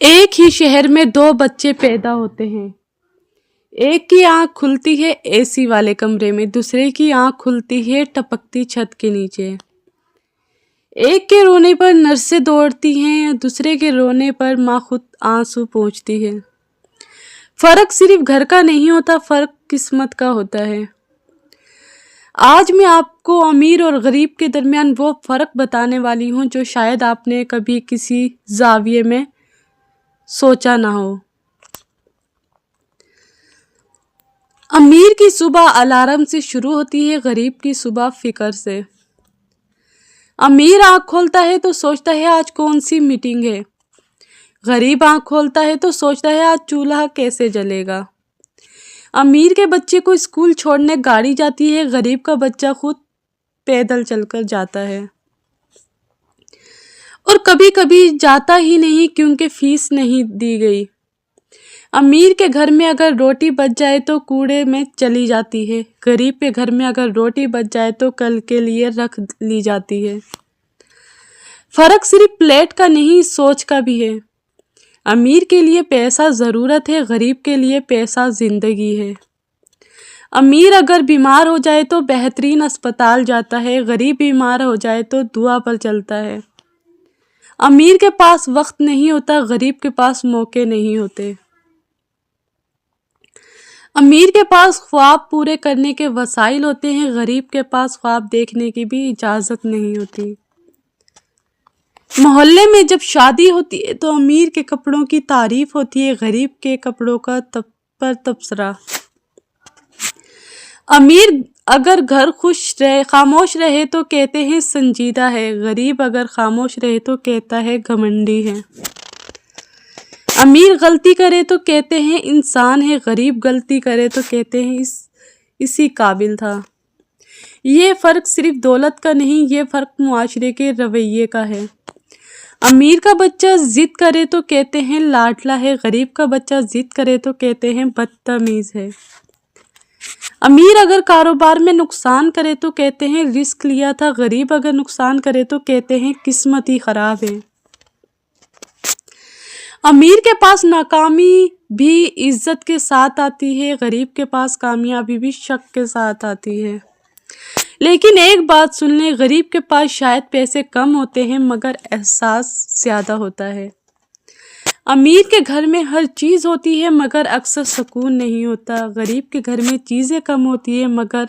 ایک ہی شہر میں دو بچے پیدا ہوتے ہیں۔ ایک کی آنکھ کھلتی ہے اے سی والے کمرے میں، دوسرے کی آنکھ کھلتی ہے ٹپکتی چھت کے نیچے۔ ایک کے رونے پر نرسیں دوڑتی ہیں، دوسرے کے رونے پر ماں خود آنسو پونچھتی ہے۔ فرق صرف گھر کا نہیں ہوتا، فرق قسمت کا ہوتا ہے۔ آج میں آپ کو امیر اور غریب کے درمیان وہ فرق بتانے والی ہوں جو شاید آپ نے کبھی کسی زاویے میں سوچا نہ ہو۔ امیر کی صبح الارم سے شروع ہوتی ہے، غریب کی صبح فکر سے۔ امیر آنکھ کھولتا ہے تو سوچتا ہے آج کون سی میٹنگ ہے، غریب آنکھ کھولتا ہے تو سوچتا ہے آج چولہا کیسے جلے گا۔ امیر کے بچے کو اسکول چھوڑنے گاڑی جاتی ہے، غریب کا بچہ خود پیدل چل کر جاتا ہے، اور کبھی کبھی جاتا ہی نہیں کیونکہ فیس نہیں دی گئی۔ امیر کے گھر میں اگر روٹی بچ جائے تو کوڑے میں چلی جاتی ہے، غریب کے گھر میں اگر روٹی بچ جائے تو کل کے لیے رکھ لی جاتی ہے۔ فرق صرف پلیٹ کا نہیں، سوچ کا بھی ہے۔ امیر کے لیے پیسہ ضرورت ہے، غریب کے لیے پیسہ زندگی ہے۔ امیر اگر بیمار ہو جائے تو بہترین اسپتال جاتا ہے، غریب بیمار ہو جائے تو دعا پر چلتا ہے۔ امیر کے پاس وقت نہیں ہوتا، غریب کے پاس موقع نہیں ہوتے۔ امیر کے پاس خواب پورے کرنے کے وسائل ہوتے ہیں، غریب کے پاس خواب دیکھنے کی بھی اجازت نہیں ہوتی۔ محلے میں جب شادی ہوتی ہے تو امیر کے کپڑوں کی تعریف ہوتی ہے، غریب کے کپڑوں کا پر تبصرہ۔ امیر اگر گھر خاموش رہے تو کہتے ہیں سنجیدہ ہے، غریب اگر خاموش رہے تو کہتا ہے گھمنڈی ہے۔ امیر غلطی کرے تو کہتے ہیں انسان ہے، غریب غلطی کرے تو کہتے ہیں اسی قابل تھا۔ یہ فرق صرف دولت کا نہیں، یہ فرق معاشرے کے رویے کا ہے۔ امیر کا بچہ ضد کرے تو کہتے ہیں لاڈلا ہے، غریب کا بچہ ضد کرے تو کہتے ہیں بدتمیز ہے۔ امیر اگر کاروبار میں نقصان کرے تو کہتے ہیں رسک لیا تھا، غریب اگر نقصان کرے تو کہتے ہیں قسمت ہی خراب ہے۔ امیر کے پاس ناکامی بھی عزت کے ساتھ آتی ہے، غریب کے پاس کامیابی بھی شک کے ساتھ آتی ہے۔ لیکن ایک بات سن لیں، غریب کے پاس شاید پیسے کم ہوتے ہیں مگر احساس زیادہ ہوتا ہے۔ امیر کے گھر میں ہر چیز ہوتی ہے مگر اکثر سکون نہیں ہوتا، غریب کے گھر میں چیزیں کم ہوتی ہیں مگر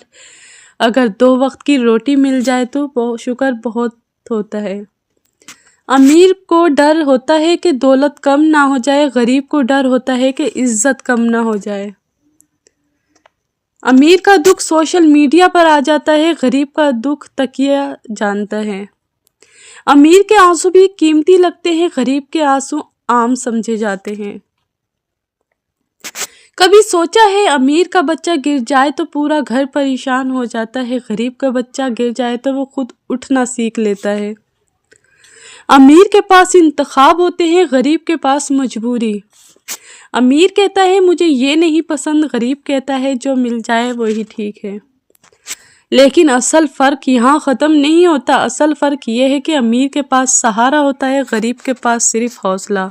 اگر 2 وقت کی روٹی مل جائے تو شکر بہت ہوتا ہے۔ امیر کو ڈر ہوتا ہے کہ دولت کم نہ ہو جائے، غریب کو ڈر ہوتا ہے کہ عزت کم نہ ہو جائے۔ امیر کا دکھ سوشل میڈیا پر آ جاتا ہے، غریب کا دکھ تکیہ جانتا ہے۔ امیر کے آنسو بھی قیمتی لگتے ہیں، غریب کے آنسو عام سمجھے جاتے ہیں۔ کبھی سوچا ہے امیر کا بچہ گر جائے تو پورا گھر پریشان ہو جاتا ہے، غریب کا بچہ گر جائے تو وہ خود اٹھنا سیکھ لیتا ہے۔ امیر کے پاس انتخاب ہوتے ہیں، غریب کے پاس مجبوری۔ امیر کہتا ہے مجھے یہ نہیں پسند، غریب کہتا ہے جو مل جائے وہی ٹھیک ہے۔ لیکن اصل فرق یہاں ختم نہیں ہوتا، اصل فرق یہ ہے کہ امیر کے پاس سہارا ہوتا ہے، غریب کے پاس صرف حوصلہ۔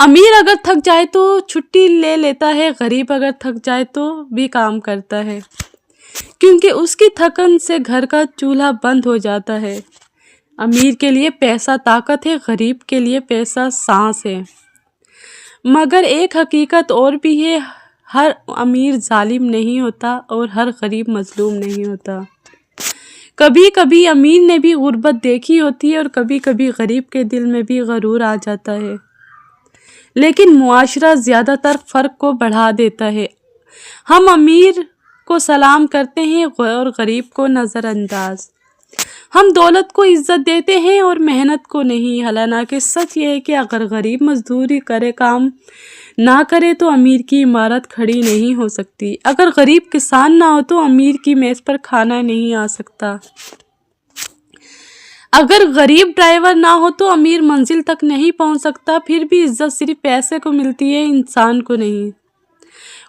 امیر اگر تھک جائے تو چھٹی لے لیتا ہے، غریب اگر تھک جائے تو بھی کام کرتا ہے، کیونکہ اس کی تھکن سے گھر کا چولہا بند ہو جاتا ہے۔ امیر کے لیے پیسہ طاقت ہے، غریب کے لیے پیسہ سانس ہے۔ مگر ایک حقیقت اور بھی ہے، ہر امیر ظالم نہیں ہوتا اور ہر غریب مظلوم نہیں ہوتا۔ کبھی کبھی امیر نے بھی غربت دیکھی ہوتی ہے اور کبھی کبھی غریب کے دل میں بھی غرور آ جاتا ہے، لیکن معاشرہ زیادہ تر فرق کو بڑھا دیتا ہے۔ ہم امیر کو سلام کرتے ہیں اور غریب کو نظر انداز۔ ہم دولت کو عزت دیتے ہیں اور محنت کو نہیں، حالانکہ سچ یہ ہے کہ اگر غریب مزدوری کرے، کام نہ کرے تو امیر کی عمارت کھڑی نہیں ہو سکتی، اگر غریب کسان نہ ہو تو امیر کی میز پر کھانا نہیں آ سکتا، اگر غریب ڈرائیور نہ ہو تو امیر منزل تک نہیں پہنچ سکتا۔ پھر بھی عزت صرف پیسے کو ملتی ہے، انسان کو نہیں۔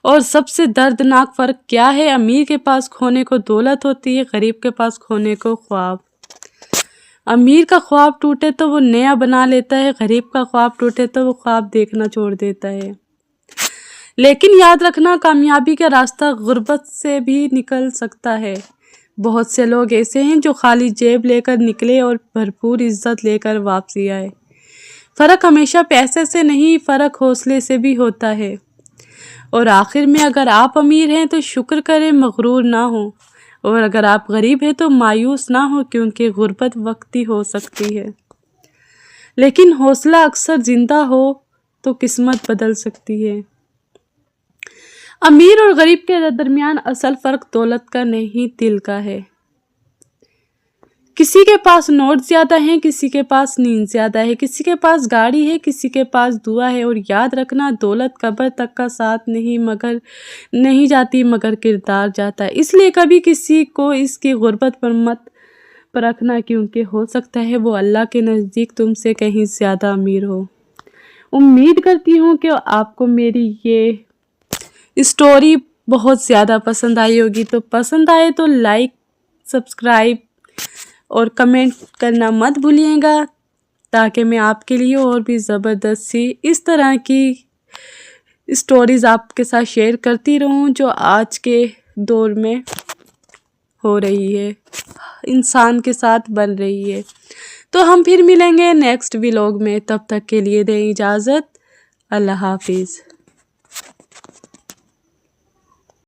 اور سب سے دردناک فرق کیا ہے؟ امیر کے پاس کھونے کو دولت ہوتی ہے، غریب کے پاس کھونے کو خواب۔ امیر کا خواب ٹوٹے تو وہ نیا بنا لیتا ہے، غریب کا خواب ٹوٹے تو وہ خواب دیکھنا چھوڑ دیتا ہے۔ لیکن یاد رکھنا، کامیابی کا راستہ غربت سے بھی نکل سکتا ہے۔ بہت سے لوگ ایسے ہیں جو خالی جیب لے کر نکلے اور بھرپور عزت لے کر واپسی آئے۔ فرق ہمیشہ پیسے سے نہیں، فرق حوصلے سے بھی ہوتا ہے۔ اور آخر میں، اگر آپ امیر ہیں تو شکر کریں، مغرور نہ ہوں، اور اگر آپ غریب ہیں تو مایوس نہ ہوں، کیونکہ غربت وقتی ہو سکتی ہے لیکن حوصلہ اکثر زندہ ہو تو قسمت بدل سکتی ہے۔ امیر اور غریب کے درمیان اصل فرق دولت کا نہیں، دل کا ہے۔ کسی کے پاس نوٹ زیادہ ہیں، کسی کے پاس نیند زیادہ ہے، کسی کے پاس گاڑی ہے، کسی کے پاس دعا ہے، اور یاد رکھنا، دولت قبر تک کا ساتھ نہیں جاتی مگر کردار جاتا ہے۔ اس لیے کبھی کسی کو اس کی غربت پر مت پرکھنا، کیونکہ ہو سکتا ہے وہ اللہ کے نزدیک تم سے کہیں زیادہ امیر ہو۔ امید کرتی ہوں کہ آپ کو میری یہ اسٹوری بہت زیادہ پسند آئی ہوگی، تو پسند آئے تو لائک، سبسکرائب اور کمنٹ کرنا مت بھولیے گا، تاکہ میں آپ کے لیے اور بھی زبردست سی اس طرح کی اسٹوریز آپ کے ساتھ شیئر کرتی رہوں، جو آج کے دور میں ہو رہی ہے، انسان کے ساتھ بن رہی ہے۔ تو ہم پھر ملیں گے نیکسٹ ولاگ میں، تب تک کے لیے دیں اجازت، اللہ حافظ۔